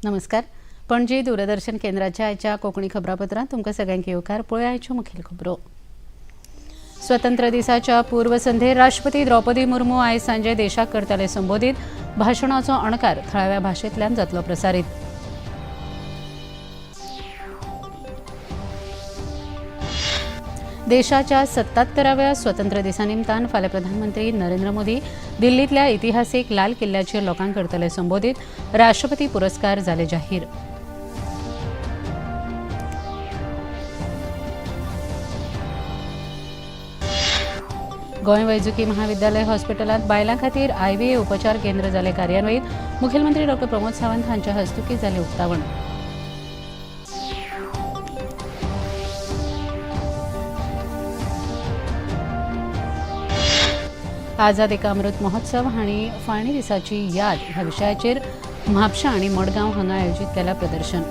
नमस्कार. पणजी दूरदर्शन केंद्राच्या आयच्या कोंकणी खबरापत्रांत तुमकां सगळ्यांक येवकार. पळोवया आयच्यो मुखेल खबरो. स्वतंत्र दिसाच्या पूर्वसंध्येर राष्ट्रपती द्रौपदी मुर्मू आयज सांजे देशाक करतले संबोधीत. भाशणाचो अणकार थळाव्या भाशेंतल्यान जातलो प्रसारीत. देशाच्या 77व्या स्वतंत्र दिसा निमतान फाल्यां प्रधानमंत्री नरेंद्र मोदी दिल्लीतल्या इतिहासीक लाल किल्ल्याचेर लोकांक करतले संबोधीत. राष्ट्रपती पुरस्कार जाले जाहीर. गोंय वैजकी महाविद्यालय हॉस्पिटलांत बायलां खातीर IVA उपचार केंद्र जाले कार्यान्वीत. मुखेलमंत्री डॉ प्रमोद सावंत हांच्या हस्तुकीं जालें उक्तावण. आझादी का अमृत महोत्सव हांणी फाळणी दिसाची याद ह्या विशयाचेर म्हापशां आनी मडगांव हांगा आयोजीत केलां प्रदर्शन.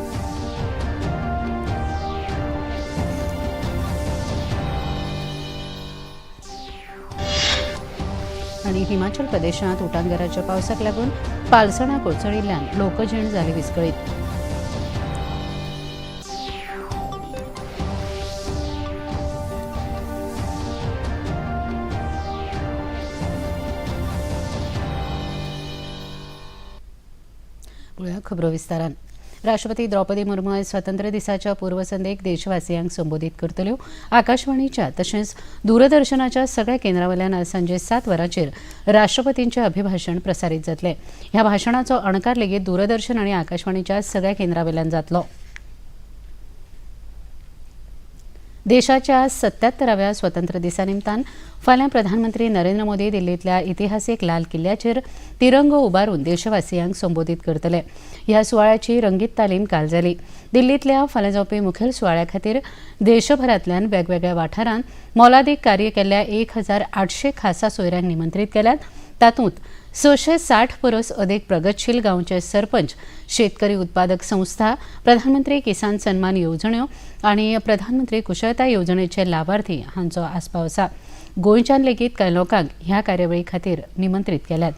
आनी हिमाचल प्रदेशांत उटंगाराच्या पावसाक लागून पालसणां कोसळिल्ल्यान लोकजीण जाली विस्कळीत. खबरो विस्तारान. राष्ट्रपती द्रौपदी मुर्मू आयज स्वतंत्र दिसाच्या पूर्वसंध्येक देशवासियांक संबोधीत करतल्यो. आकाशवाणीच्या तशेंच दूरदर्शनाच्या सगळ्या केंद्रांवयल्यान आज सांजे 7 वरांचेर राष्ट्रपतींचें अभिभाशण प्रसारीत जातलें. ह्या भाशणाचो अणकार लेगीत दूरदर्शन आनी आकाशवाणीच्या सगळ्या केंद्रांवयल्यान जातलो. देशाच्या 77व्या स्वतंत्र दिसा निमतान फाल्यां प्रधानमंत्री नरेंद्र मोदी दिल्लीतल्या इतिहासीक लाल किल्ल्याचेर तिरंगो उबारून देशवासियांक संबोधीत करतले. ह्या सुवाळ्याची रंगीत तालीम काल जाली. दिल्लीतल्या फाल्यां जावपी मुखेल सुवाळ्या खातीर देशभरांतल्यान वेगवेगळ्या वाठारांत मोलादीक कार्य केल्ल्या 1800 खासा सोयऱ्यांक निमंत्रीत केल्यात. तातूंत 660 परस अदीक प्रगतशील गांवचे सरपंच, शेतकरी उत्पादक संस्था, प्रधानमंत्री किसान सन्मान येवजण्यो आनी प्रधानमंत्री कुशळताय येवजणेचे लाभार्थी हांचो आस्पाव आसा. गोंयच्यान लेगीत कांय लोकांक ह्या कार्यावळी खातीर निमंत्रीत केल्यात.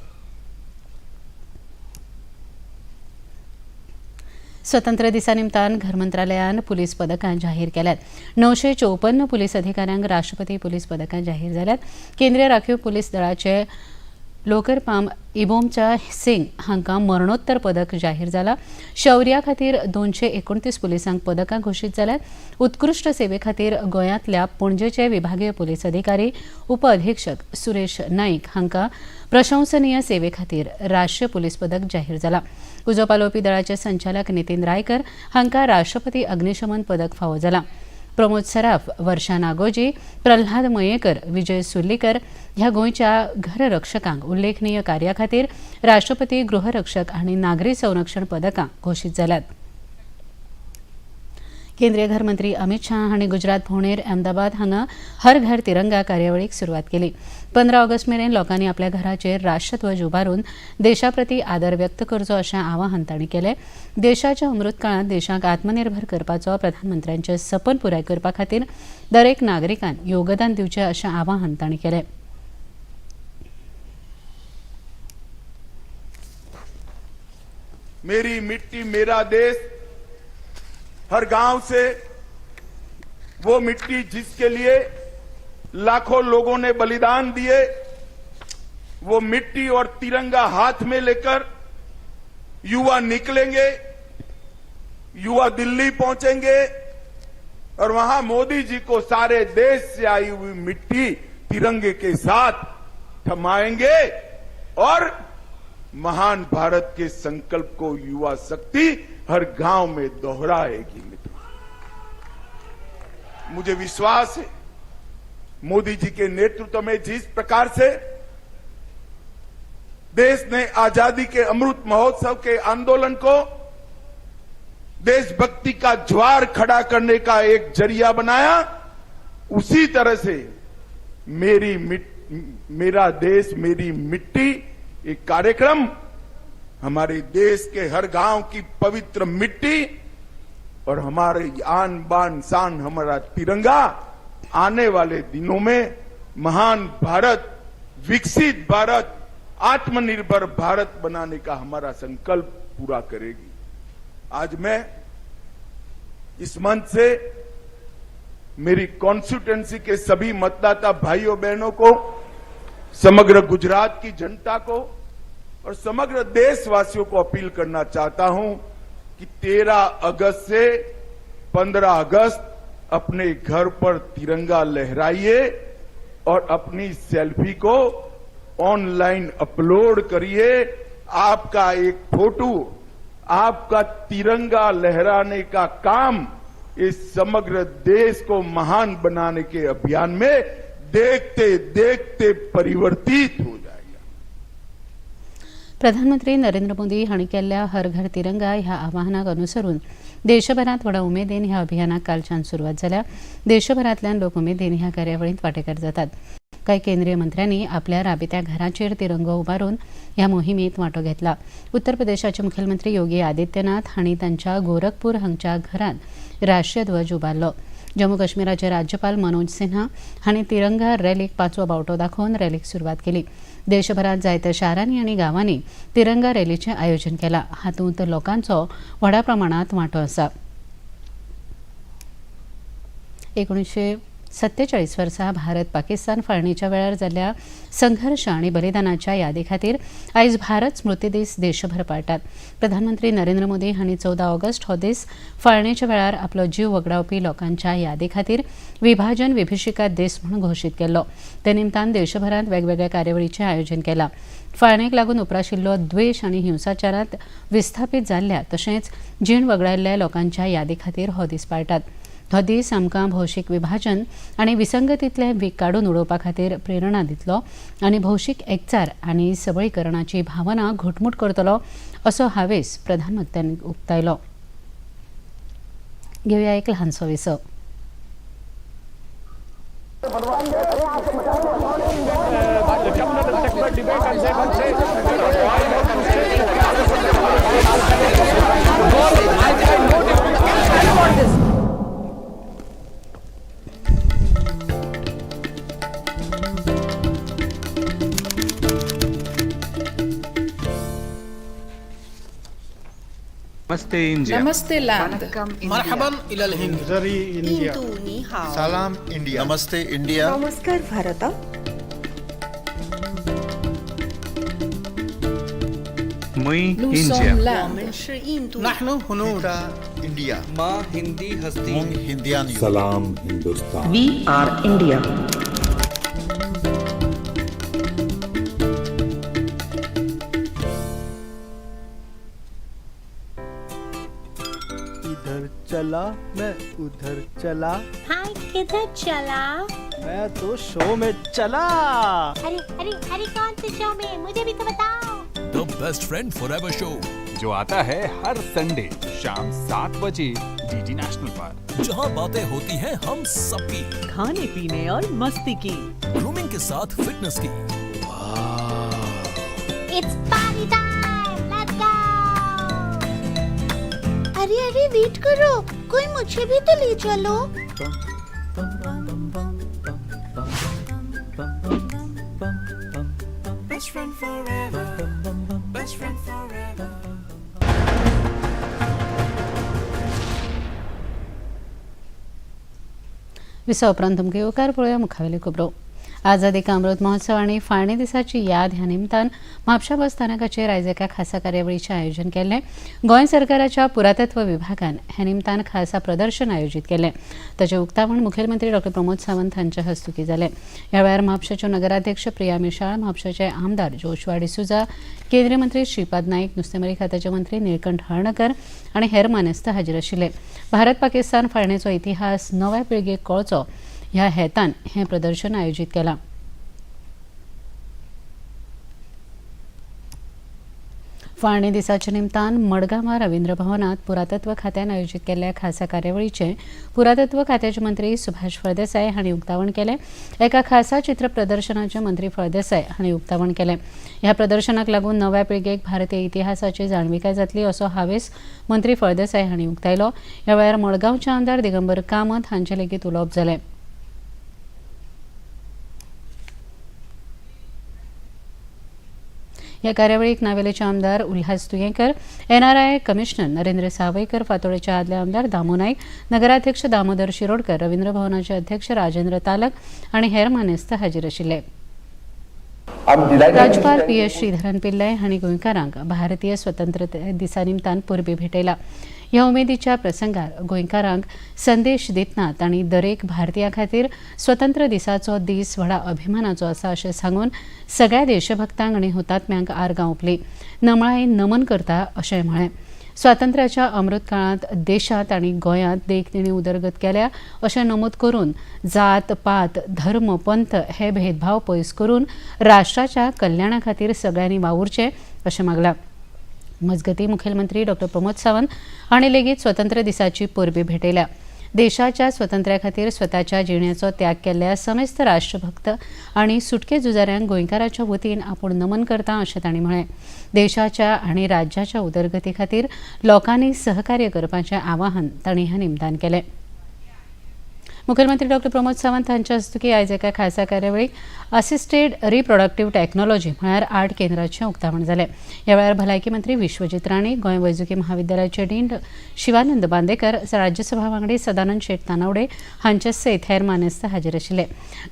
स्वतंत्र दिसा निमतान घर मंत्रालयान पुलीस पदकां जाहीर केल्यात. 954 पुलीस अधिकाऱ्यांक राष्ट्रपती पुलीस पदकां जाहीर जाल्यात. केंद्रीय राखीव पुलीस दळाचे लोकरपाम इबोमच्या सिंग हांकां मरणोत्तर पदक जाहीर जालां. शौर्या खातीर 229 पुलिसांक पदकां घोशीत जाल्यात. उत्कृश्ट सेवे खातीर गोंयांतल्या पणजेचे विभागीय पुलीस अधिकारी उप अधीक्षक सुरेश नाईक हांकां प्रशंसनीय सेवे खातीर राष्ट्रीय पुलीस पदक जाहीर जालां. उजो पालोवपी दळाचे संचालक नितीन रायकर हांकां राष्ट्रपती अग्निशमन पदक फावो जालां. प्रमोद सराफ, वर्षा नागोजी, प्रल्हाद मयेकर, विजय सुर्लीकर ह्या गोंयच्या घररक्षकांक उल्लेखनीय कार्या खातीर राष्ट्रपती गृहरक्षक आनी नागरी संरक्षण पदकां घोशीत जाल्यात. केंद्रीय घर मंत्री अमित शाह हांणी गुजरात भोंवडेर अहमदाबाद हांगा हर घर तिरंगा कार्यावळीक सुरवात केली. 15 ऑगस्ट मेरेन लोकांनी आपल्या घराचेर राष्ट्रध्वज उबारून देशाप्रती आदर व्यक्त करचो अशें आवाहन तांणी केलें. देशाच्या अमृत काळांत देशाक आत्मनिर्भर करपाचो प्रधानमंत्र्यांचें सपन पुराय करपा खातीर दरेक नागरिकान योगदान दिवचें अशें आवाहन तांणी केलें. मेरी मिट्टी मेरा देश, हर गांव से वो मिट्टी जिसके लिए लाखों लोगों ने बलिदान दिए, वो मिट्टी और तिरंगा हाथ में लेकर युवा निकलेंगे. युवा दिल्ली पहुंचेंगे और वहां मोदी जी को सारे देश से आई हुई मिट्टी तिरंगे के साथ थमाएंगे और महान भारत के संकल्प को युवा शक्ति हर गांव में दोहराएगी. मुझे विश्वास है मोदी जी के नेतृत्व में जिस प्रकार से देश ने आजादी के अमृत महोत्सव के आंदोलन को देशभक्ति का ज्वार खड़ा करने का एक जरिया बनाया, उसी तरह से मेरा देश मेरी मिट्टी एक कार्यक्रम हमारे देश के हर गांव की पवित्र मिट्टी और हमारे आन बान शान हमारा तिरंगा आने वाले दिनों में महान भारत, विकसित भारत, आत्मनिर्भर भारत बनाने का हमारा संकल्प पूरा करेगी. आज मैं इस मंच से मेरी कॉन्स्टिट्यूएंसी के सभी मतदाता भाइयों बहनों को, समग्र गुजरात की जनता को और समग्र देशवासियों को अपील करना चाहता हूं कि 13 अगस्त से 15 अगस्त अपने घर पर तिरंगा लहराइए और अपनी सेल्फी को ऑनलाइन अपलोड करिए। आपका एक फोटो, आपका तिरंगा लहराने का काम इस समग्र देश को महान बनाने के अभियान में देखते देखते परिवर्तित हो जाएगा। प्रधानमंत्री नरेंद्र मोदी हांणी केल्ल्या हर घर तिरंगा ह्या आवाहनाक अनुसरून देशभरात व्हडा उमेदीन ह्या अभियानाक कालच्यान सुरवात जाल्या। देशभरातल्यान लोक उमेदीन ह्या कार्यावळींत वांटेकार जातात। काही केंद्रीय मंत्र्यांनी आपल्या राबित्या घराचेर तिरंगो उबारून ह्या मोहिमेत वांटो घेतला। उत्तर प्रदेशाचे मुखेलमंत्री योगी आदित्यनाथ हांणी तांच्या गोरखपूर हांगच्या घरांत राष्ट्रीय ध्वज उबारलो। जम्मू काश्मीराचे राज्यपाल मनोज सिन्हा हांणी तिरंगा रॅलीक 5वो बावटो दाखोवन रॅलीक सुरवात केली। देशभरात जायत्या शारांनी आनी गांवांनी तिरंगा रॅलीचें आयोजन केलां। हातूंत लोकांचो व्हडा प्रमाणात वांटो आसा। 1947 वर्सा भारत पाकिस्तान फाळणीच्या वेळार जाल्ल्या संघर्ष आनी बलिदानाच्या यादी खातीर आयज भारत स्मृती दीस देशभर पाळटात। प्रधानमंत्री नरेंद्र मोदी हांणी 14 ऑगस्ट हो दीस फाळणेच्या वेळार आपलो जीव वगडावपी लोकांच्या यादी खातीर विभाजन विभिषिका दीस म्हणून घोशीत केल्लो। ते निमतान देशभरांत वेगवेगळ्या कार्यावळींचें आयोजन केलां। फाळणेक लागून उप्राशिल्लो द्वेष आनी हिंसाचारांत विस्थापीत जाल्ल्या तशेंच जीण वगडायल्ल्या लोकांच्या यादी खातीर हो दीस पाळटात। हो दीस आमकां भौशीक विभाजन आनी विसंगतींतले वीख काडून उडोवपा खातीर प्रेरणा दितलो आनी भौशीक एकचार आनी सबळीकरणाची भावना घटमूट करतलो असो हावेस प्रधानमंत्र्यांनी उक्तायलो। घेवया एक ल्हानसो विसव। नमस्ते इंडिया। नमस्ते लैंड। मरहबन इलल हिंद। सलाम इंडिया। नमस्ते इंडिया। नमस्कार भारत। मुई Nous इंडिया। sommes l'Inde. नहनु हुनूर। इंडिया। माँ हिंदी हस्ती मूंग हिंदियान। सलाम हिंदुस्तान। We are India. इधर चला मैं उधर चला, हाय किधर चला? मैं तो शो में चला। अरे अरे अरे कौन से शो में? मुझे भी तो बताओ। The best friend forever show जो आता है हर संडे शाम 7 बजे डीडी नेशनल पर, जहां बातें होती हैं हम सबकी, खाने पीने और मस्ती की, ग्रूमिंग के साथ फिटनेस की। It's party time, let's go. अरे अरे वेट करो, कोई मुझे भी तो ले चलो। Best friend forever, best friend forever. विसव उपरांत तुमकां येवकार पळोवया मुखावेली खबरो। आझादी का अमृत महोत्सव आनी फाळणी दिसाची याद ह्या निमतान म्हापशा बस स्थानकाचेर आयज एका खासा कार्यावळीचें आयोजन केल्लें। गोंय सरकाराच्या पुरातत्व विभागान हे निमतान खासा प्रदर्शन आयोजीत केलें। ताचें उक्तावण मुखेलमंत्री डॉ प्रमोद सावंत हांच्या हस्तुकीं जालें। ह्या वेळार म्हापशाच्यो नगराध्यक्ष प्रिया मिशाळ, म्हापशाचे आमदार जोशुआ डिसूजा, केंद्रीय मंत्री श्रीपाद नाईक, नुस्तेमारी खात्याचे मंत्री निळकंठ हळर्णकर आनी हेर मानेस्त हाजीर आशिल्ले। भारत पाकिस्तान फाळणेचो इतिहास नव्या पिळगेक कळचो ह्या हेतान हें प्रदर्शन आयोजीत केलां। फाळणी दिसाच्या निमतान मडगांवां रवींद्र भवनात पुरातत्व खात्यान आयोजीत केल्ल्या खासा कार्यावळीचें पुरातत्व खात्याचे मंत्री सुभाष फळदेसाय हांणी उक्तावण केलें। एका खासा चित्र प्रदर्शनाचें मंत्री फळदेसाय हांणी उक्तावण केलें। ह्या प्रदर्शनाक लागून नव्या पिळगेक भारतीय इतिहासाची जाणविकाय जातली असो हावेस मंत्री फळदेसाय हांणी उक्तायलो। ह्या वेळार मडगांवचे आमदार दिगंबर कामत हांचे लेगीत उलोवप जालें। या कार्यावळीक नावेलेचे आमदार उल्हास तुयेंकर, NRI कमिशनर नरेंद्र सावयकर, फातोडेचे आदले आमदार दामू नाईक, नगराध्यक्ष दामोदर शिरोडकर, रवींद्र भवनाचे अध्यक्ष राजेंद्र तालक आनी हेर मानेस्त हाजीर आशिल्ले. राज्यपाल PS श्रीधरन पिल्लय हांणी गोंयकारांक भारतीय स्वतंत्रता दिसा निमतान परबी भेटयला. ह्या उमेदीच्या प्रसंगार गोंयकारांक संदेश दितनात आनी दरेक भारतीया खातीर स्वतंत्र दिसाचो दीस व्हडा अभिमानाचो आसा अशें सांगून सगळ्या देशभक्तांक आनी हुतात्म्यांक आर्गां ओंपली. नमळाईन नमन करता अशें म्हळें. स्वातंत्र्याच्या अमृत काळांत देशांत आनी गोंयांत देखदिणी उदरगत केल्या अशें नमूद करून जात पात धर्म पंथ हे भेदभाव पयस करून राष्ट्राच्या कल्याणा खातीर सगळ्यांनी वावुरचें अशें मागलां. मजगतीं मुखेलमंत्री डॉ प्रमोद सावंत हांणी लेगीत स्वतंत्र दिसाची परबी भेटयल्या. देशाच्या स्वातंत्र्या खातीर स्वताच्या जिणेचो त्याग केल्ल्या समेस्त राष्ट्रभक्त आनी सुटके झुजाऱ्यांक गोंयकाराच्या वतीन आपूण नमन करता अशें तांणी म्हळें. देशाच्या आनी राज्याच्या उदरगती खातीर लोकांनी सहकार्य करपाचें आवाहन तांणी ह्या निमतान केलें. मुखेलमंत्री डॉ प्रमोद सावंत हांच्या हस्तुकी आयज एका खासा कार्यावळीक असिस्टेड रिप्रोडक्टिव्ह टॅक्नॉलॉजी म्हळ्यार आर्ट केंद्राचें उक्तावण जालें. ह्या वेळार भलायकी मंत्री विश्वजीत राणे, गोंय वैजकी महाविद्यालयाचे डीन शिवानंद बांदेकर, राज्यसभा वांगडी सदानंद शेट तानावडे हांचे सयत हेर मानेस्त हाजीर आशिल्ले.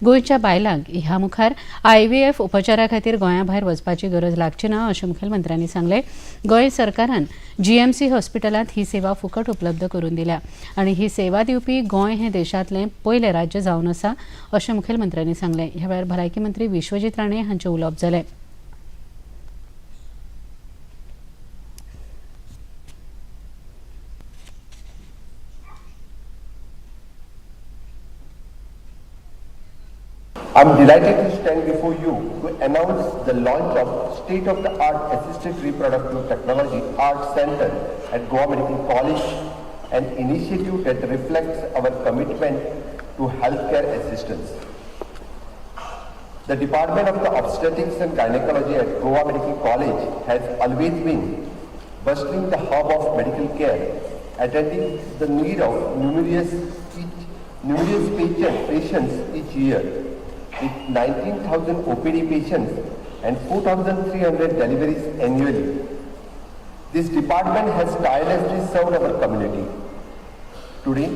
गोंयच्या बायलांक ह्या मुखार IVF उपचारा खातीर गोंया भायर वचपाची गरज लागची ना अशें मुखेलमंत्र्यांनी सांगलें. गोंय सरकारान GMC हॉस्पिटलांत ही सेवा फुकट उपलब्ध करून दिल्या आनी ही सेवा दिवपी गोंय हें देशांतलें पयलें राज्य जावन आसा अशें मुखेलमंत्र्यांनी सांगलें. ह्या वेळार भलायकी मंत्री विश्वजीत राणे हांचें उलोवप जालें. I'm delighted to stand before you to announce the launch of state-of-the-art assisted reproductive technology Art Center at Goa Medical College, an initiative that reflects our commitment to healthcare assistance. The Department of the Obstetrics and Gynecology at Goa Medical College has always been bustling the hub of medical care, attending the need of numerous patients each year. With 19,000 OPD patients and 4,300 deliveries annually, this department has tirelessly served our community. Today,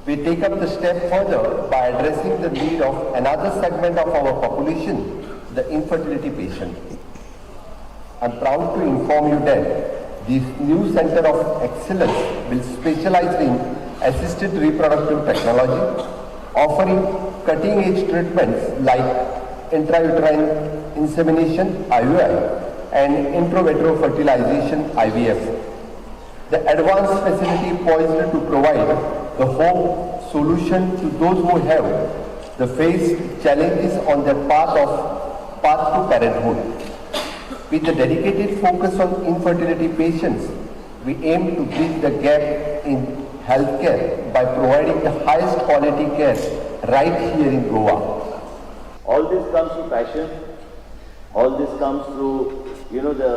we take up the step further by addressing the need of another segment of our population, the infertility patient. I'm proud to inform you that this new center of excellence will specialize in assisted reproductive technology, offering cutting-edge treatments like intrauterine insemination (IUI) and intravitreal fertilization (IVF). The advanced facility poised to provide the home solution to those who have faced challenges on their path to parenthood. With the dedicated focus on infertility patients, we aim to bridge the gap in healthcare by providing the highest quality care right here in Goa. All this comes through passion. All this comes through, the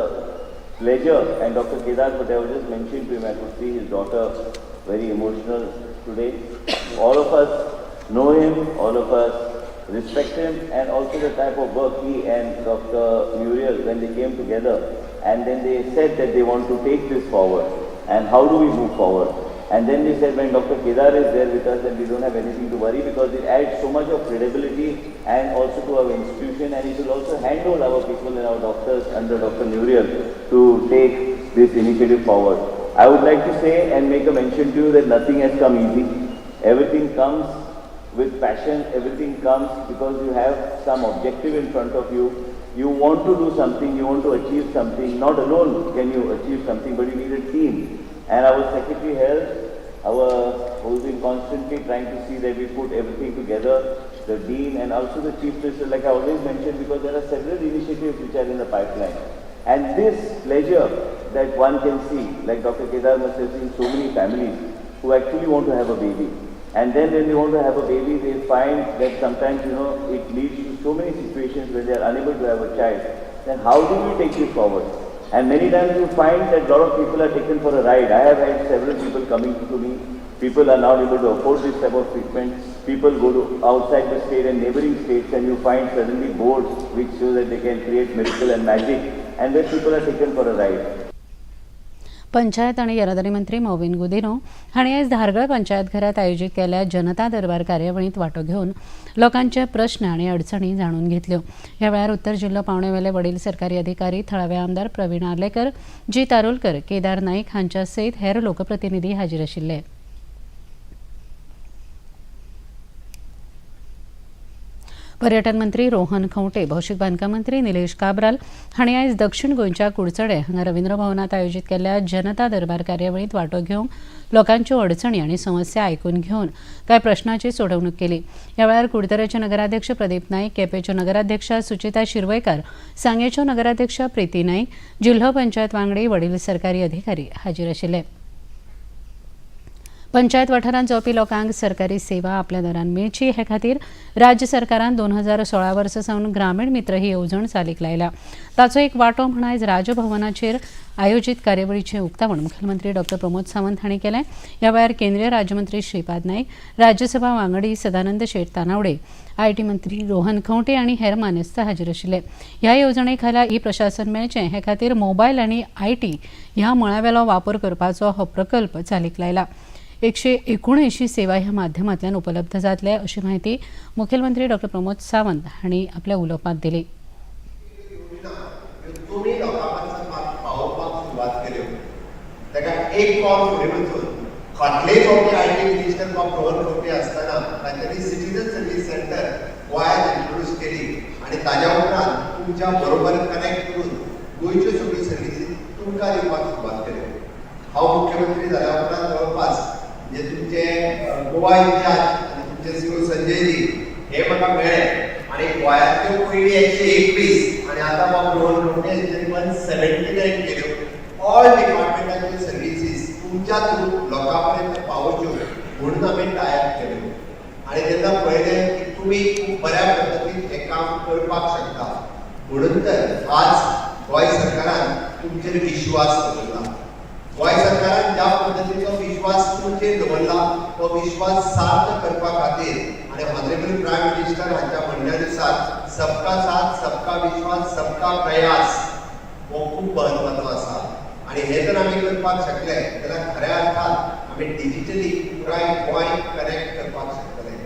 pleasure. And Dr. Kedar Patel just mentioned to him, I could see his daughter very emotional today. All of us know him, all of us respect him, and also the type of work he and Dr. Muriel, when they came together, and then they said that they want to take this forward. And how do we move forward? And then they said when Dr. Kedar is there with us, then we don't have anything to worry because it adds so much of credibility and also to our institution, and it will also handle our people and our doctors under Dr. Muriel to take this initiative forward. I would like to say and make a mention to you that nothing has come easy. Everything comes with passion, everything comes because you have some objective in front of you. You want to do something, you want to achieve something. Not alone can you achieve something, but you need a team. And our secretary health, who's been constantly trying to see that we put everything together, the dean and also the chief minister, like I always mentioned, because there are several initiatives which are in the pipeline. And this pleasure that one can see, like Dr. Kedar must have seen so many families who actually want to have a baby. And then when they want to have a baby, they find that sometimes, it leads to so many situations where they are unable to have a child. Then how do we take this forward? And many times you find that a lot of people are taken for a ride. I have had several people coming to me. People are not able to afford this type of treatment. People go to outside the state and neighboring states, and you find suddenly boards which show that they can create miracle and magic. and where people are taken for a ride. Panchayat आणि येरादारी मंत्री मोविन गुदिनो हांणी आयज धारगळ पंचायत घरात आयोजित केल्ल्या जनता दरबार कार्यावळींत वांटो घेवन लोकांचे प्रश्न आनी अडचणी जाणून घेतल्यो. ह्या वेळार उत्तर जिल्लो पावणेवेले वडील सरकारी अधिकारी, थळावे आमदार प्रवीण आर्लेकर, जी तारोलकर, केदार नाईक हांच्या सयत हेर लोकप्रतिनिधी हाजीर आशिल्ले. पर्यटन मंत्री रोहन खंवटे, भौशीक बांदकाम मंत्री निलेश काब्राल हांणी आयज दक्षिण गोंयच्या कुडचडे हांगा रवींद्र भवनात आयोजित केल्ल्या जनता दरबार कार्यावळींत वांटो घेवंक लोकांच्यो अडचणी आनी समस्या आयकून घेवन कांय प्रश्नांची सोडवणूक केली. ह्या वेळार कुडतरेचे नगराध्यक्ष प्रदीप नाईक, केपेच्यो नगराध्यक्षा सुचिता शिरवयकार, सांगेच्यो नगराध्यक्षा प्रिती नाईक, जिल्हो पंचायत वांगडी, वडील सरकारी अधिकारी हाजीर आशिल्ले. पंचायत वाठारांत जावपी लोकांक सरकारी सेवा आपल्या दरान मेळची हे खातीर राज्य सरकारान 2016 वर्सा सावन ग्रामीण मित्र ही येवजण चालीक लायल्या. ताचो एक वांटो म्हण आयज राजभवनाचेर आयोजीत कार्यावळीचें उक्तावण मुखेलमंत्री डॉ प्रमोद सावंत हांणी केलें. ह्या वेळार केंद्रीय राज्यमंत्री श्रीपाद नाईक, राज्यसभा वांगडी सदानंद शेट तानावडे, आयटी मंत्री रोहन खंवटे आनी हेर मानेस्त हाजीर आशिल्ले. ह्या येवजणे खाला ई प्रशासन मेळचें हे खातीर मोबायल आनी आयटी ह्या मळावेलो वापर करपाचो हो प्रकल्प चालीक लायला. 179 सेवा ह्या माध्यमांतल्यान उपलब्ध जातले अशी माहिती मुखेलमंत्री डॉ प्रमोद सावंत हांणी आपल्या उलोवपांत दिली. तुम्ही लोकांपर्यंत पावोवपाक सुरवात केल्यो ताका एक कॉल फुडें वचून फाटले फावटी आयटी मिनिस्टर प्रमोद खंवटे आसतना तांच्यांनी सिटीजन सर्वीस सेंटर गोंयांत इंट्रोड्यूस केली आनी ताज्या उपरांत तुमच्या बरोबर कनेक्ट करून गोंयच्यो सगळ्यो सर्विसी तुमकां दिवपाक सुरवात केल्यो. हांव मुख्यमंत्री जाल्या उपरांत जवळपास जे तुमचे गोवा इन्चार्ज आनी तुमचे सीओ संजयजी हे म्हाका मेळ्ळे आनी गोंयांतल्यो पयलीं 121 आनी आतां बाब रोहन खंवटे हांच्यानी 179 केल्यो. ऑल डिपार्टमेंटाच्यो सर्विसीस तुमच्या थ्रू लोकां पर्यंत पावोवच्यो म्हणून आमी टायप केल्यो. आनी तेन्ना पळयलें की तुमी खूब बऱ्या पद्दतीन हें काम करपाक शकता म्हणून तर आज गोंय सरकारान तुमचेर विश्वास दवरला. गोंय सरकारान ज्या पद्दतीचो विश्वास तुमचेर दवरला तो विश्वास सार्थ करपा खातीर आनी ऑनरेबल प्रायम मिनिस्टर हांच्या म्हणण्यानुसार सबका साथ, सबका विश्वास, सबका प्रयास हो खूब म्हत्वाचो आसा. आनी हे जर आमी करपाक शकले जाल्यार खऱ्या अर्थान आमी डिजिटली पुराय गोंय कनेक्ट करपाक शकतले.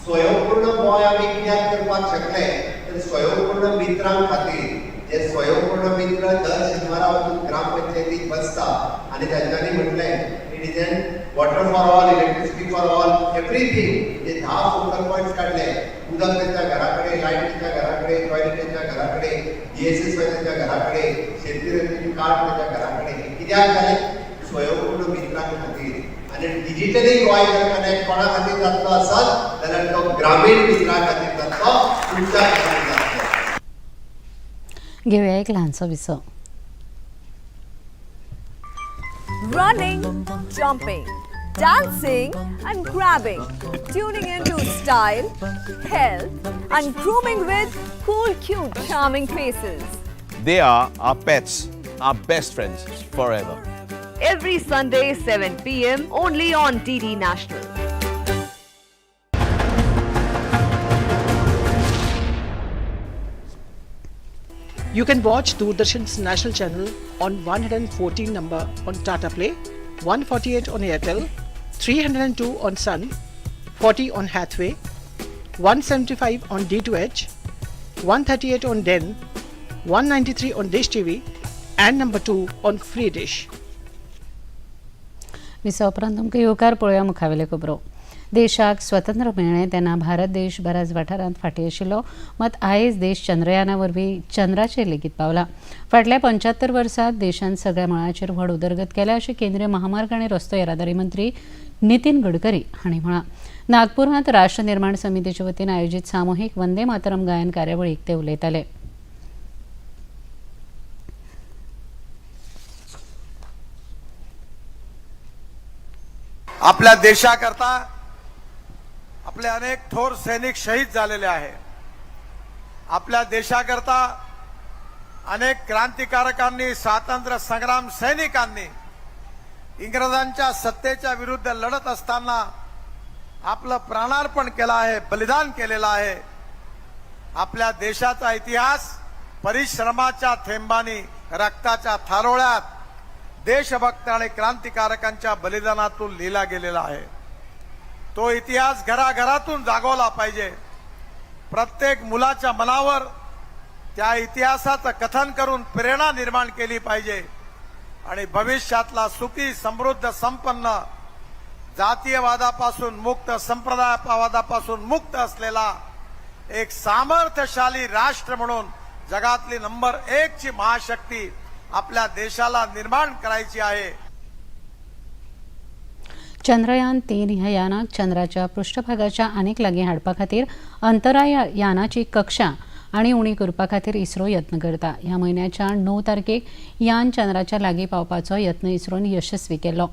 स्वयंपूर्ण गोंय आमी कित्याक करपाक शकले तर स्वयंपूर्ण मित्रां खातीर जे स्वयंपूर्ण मित्र दर शेनवारा वचून ग्रामपंचायतीक बसता आनी तांच्यांनी म्हटलें it is an water for all, electricity for all, everything. जे 10 फोकल पॉयंट्स काढले, उदक त्यांच्या घराकडे, लाईट त्यांच्या घराकडे, टॉयलेट त्यांच्या घराकडे, DSSY त्यांच्या घराकडे, शेती रंजनी कार्ड त्यांच्या घराकडे. हे कित्याक जालें? स्वयंपूर्ण मित्रां खातीर. आनी डिजिटली गोंय जर कनेक्ट कोणा खातीर जातलो आसत जाल्यार तो ग्रामीण मित्रां खातीर जातलो, तुमच्या खातीर जातलो. घेऊया एक लहानसो Wiseau. Running, jumping, dancing and grabbing, tuning into style, health and grooming with cool, cute, charming faces. They are our pets, our best friends forever. Every Sunday 7 p.m. only on DD National. You can watch Doordarshan's national channel on 114 number on Tata Play, 148 on Airtel, 302 on Sun, 40 on Hathway, 175 on D2H, 138 on Den, 193 on Dish TV and number 2 on Free Dish. Visa उपरांत तुमकां येवकार पळोवया मुखावेले खबरो. देशाक स्वतंत्र मेळ्ळें तेन्ना भारत देश बऱ्याच वाठारांत फाटीं आशिल्लो, मात आयज देश चंद्रयाना वरवीं चंद्राचेर लेगीत पावला. फाटल्या 75 वर्सांत देशान सगळ्या मळांचेर व्हड उदरगत केल्या अशें केंद्रीय महामार्ग आनी रस्तो येरादारी मंत्री नितीन गडकरी हांणी म्हळां. नागपुरांत राष्ट्र निर्माण समितीचे वतीन आयोजीत सामुहीक वंदे मातरम गायन कार्यावळीक ते उलयताले. आपल्या देशाकरता आपले अनेक थोर सैनिक शहीद झालेले आहे. आपल्या देशाकरता अनेक क्रांतिकारकांनी, स्वातंत्र्य संग्राम सैनिकांनी इंग्रजांच्या सत्तेच्या विरुद्ध लढत असताना आपलं प्राणार्पण केलं आहे, बलिदान केलेलं आहे. आपल्या देशाचा इतिहास परिश्रमाच्या थेंबानी रक्ताच्या थारोळ्यात देशभक्त आणि क्रांतिकारकांच्या बलिदानातून लिहिला गेलेला आहे. तो इतिहास घराघरातून जागवला पाहिजे. प्रत्येक मुलाच्या मनावर त्या इतिहासाचं कथन करून प्रेरणा निर्माण केली पाहिजे आणि भविष्यातला सुखी समृद्ध संपन्न जातीयवादापासून मुक्त संप्रदायवादापासून मुक्त असलेला एक सामर्थ्यशाली राष्ट्र म्हणून जगातली नंबर 1 ची महाशक्ती आपल्या देशाला निर्माण करायची आहे. चंद्रयान-3 ह्या यानाक चंद्राच्या पृष्ठभागाच्या आनीक लागीं हाडपा खातीर अंतराळ यानाची कक्षा आनी उणी करपा खातीर इस्रो यत्न करता. ह्या म्हयन्याच्या 9 तारखेक यान चंद्राच्या लागीं पावपाचो यत्न इस्रोन यशस्वी केलो.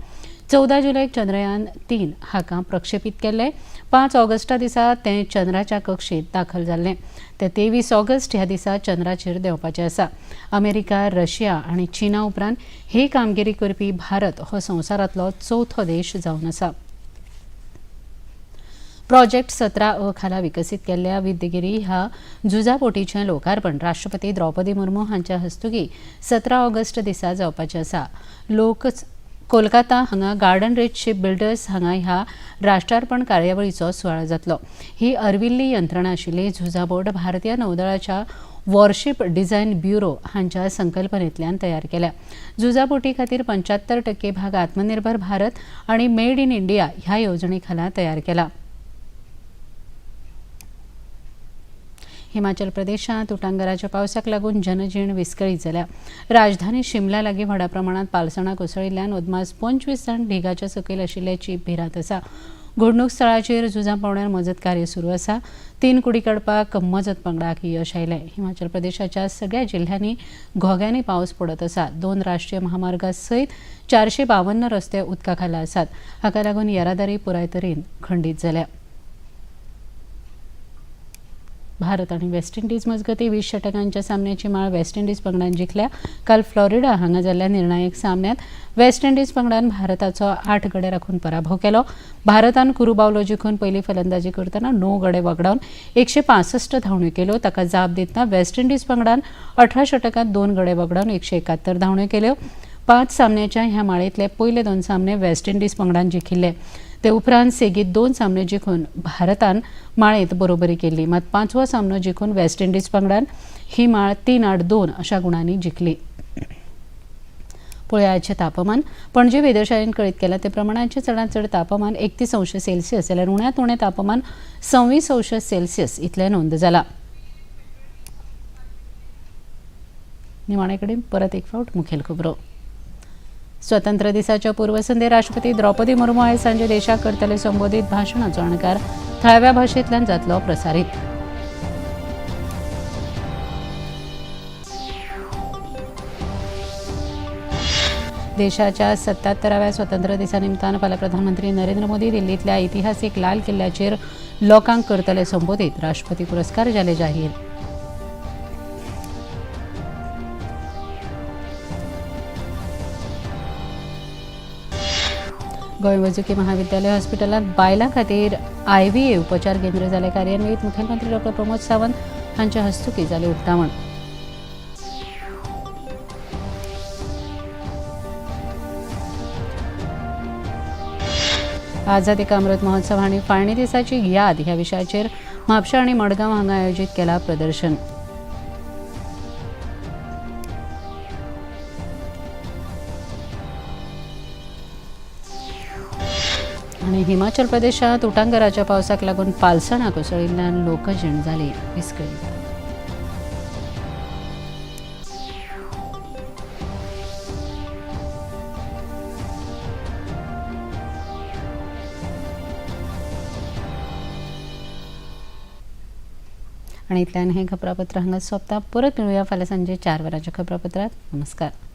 14 जुलैक चंद्रयान-3 हाका प्रक्षेपीत केल्ले. 5 ऑगस्टा दिसा तें चंद्राच्या कक्षेत दाखल जाल्लें. ते 23 ऑगस्ट ह्या दिसा चंद्राचेर देंवपाचें आसा. अमेरिका, रशिया आनी चीना उपरांत ही कामगिरी करपी भारत हो संवसारांतलो 4थो देश जावन आसा. प्रोजेक्ट 17A खाला विकसीत केल्ल्या विद्यगिरी ह्या झुजापोटीचें लोकार्पण राष्ट्रपती द्रौपदी मुर्मू हांच्या हस्तुकीं 17 ऑगस्ट दिसा जावपाचें आसा. कोलकाता हांगा गार्डन रीच शिप बिल्डर्स हांगा ह्या राष्ट्रार्पण कार्यावळीचो सुवाळो जातलो. ही अर्विल्ली यंत्रणा आशिल्ली झुजाबोट भारतीय नौदळाच्या वॉरशीप डिझायन ब्युरो हांच्या संकल्पनेंतल्यान तयार केल्या. झुजाबोटी खातीर 75% भाग आत्मनिर्भर भारत आनी मेड इन इंडिया ह्या येवजणे खाला तयार केला. हिमाचल प्रदेशात उटंगराच्या पावसाक लागून जनजीण विस्कळीत जाल्या. राजधानी शिमला लागीं व्हड प्रमाणात पालसणां कोसळिल्ल्यान अदमास 25 जाण ढिगाच्या सकयल आशिल्ल्याची भिरांत आसा. घडणूक स्थळाचेर झुजां पावण्यार मजत कार्य सुरू आसा. 3 कुडी काडपाक मजत पंगडाक यश आयलें. हिमाचल प्रदेशाच्या सगळ्या जिल्ह्यांनी घोग्यांनी पावस पडत आसा. 2 राष्ट्रीय महामार्गां सयत 452 रस्ते उदका खाला आसात. हाका लागून येरादारी पुराय तरेन खंडीत जाल्या. भारत आणि वेस्ट इंडीज मजगती 20 षटकांच्या सामन्याची माळ वेस्ट इंडीज पंगडान जिखल्या. काल फ्लोरिडा हांगा जाल्ल्या निर्णायक सामन्यात वेस्ट इंडीज पंगडान भारताचो 8 गडे राखून पराभव केलो. भारतान कुरुबावलो जिखून पयली फलंदाजी करतना 9 गडे वगडावन 165 धांवड्यो केल्यो. ताका जाप दितना वेस्ट इंडीज पंगडान 18 षटकांत 2 गडे वगडावन 171 धांवड्यो केल्यो. 5 सामन्याच्या ह्या माळेंतले पयले 2 सामने वेस्ट इंडीज पंगडान जिखिल्ले. ते उपरांत सेगीत 2 सामने जिखून भारतान माळेंत बरोबरी केल्ली. मात 5वो सामनो जिखून वेस्ट इंडीज पंगडान ही माळ 3-8-2 अशा गुणांनी जिखली. पळयाचें तापमान पणजे वेधशाळेन कळीत केला ते प्रमाणाचें चडांत चड तापमान 31 अंश सेल्सियस जाल्यार उण्यांत उणें तापमान 26 अंश सेल्सियस इतलें नोंद जाला. निमाणे कडेन परत एक फावट मुखेल खबरो. स्वतंत्र दिसाच्या पूर्वसंध्ये राष्ट्रपती द्रौपदी मुर्मू आयज सांजे देशाक करतले संबोधीत भाशणाचो अणकार थळाव्या भाशेंतल्यान जातलो प्रसारीत. देशाच्या 77व्या स्वतंत्र दिसा निमतान फाल्यां प्रधानमंत्री नरेंद्र मोदी दिल्लींतल्या ऐतिहासीक लाल किल्ल्याचेर लोकांक करतले संबोधीत. राष्ट्रपती पुरस्कार जाले जाहीर. गोंय वैजकी महाविद्यालय हॉस्पिटलांत बायलां खातीर IVF उपचार केंद्र जाले कार्यान्वीत. मुखेलमंत्री डॉ प्रमोद सावंत हांच्या हस्तुकीं जालें उक्तावण. आझादी का अमृत महोत्सव आनी फाळणी दिसाची याद ह्या विशयाचेर म्हापशा आनी मडगांव हांगा आयोजीत केलां प्रदर्शन. आणि हिमाचल प्रदेशात उटंगराच्या पावसाक लागून पालसणां कोसळिल्ल्यान लोकजीण जाली विस्कळीत. आणि इतल्यान हें खबरापत्र हांगा सोंपता. परत मेळुया फाल्यां सांजे 4 वरांच्या खबरापत्रांत. नमस्कार.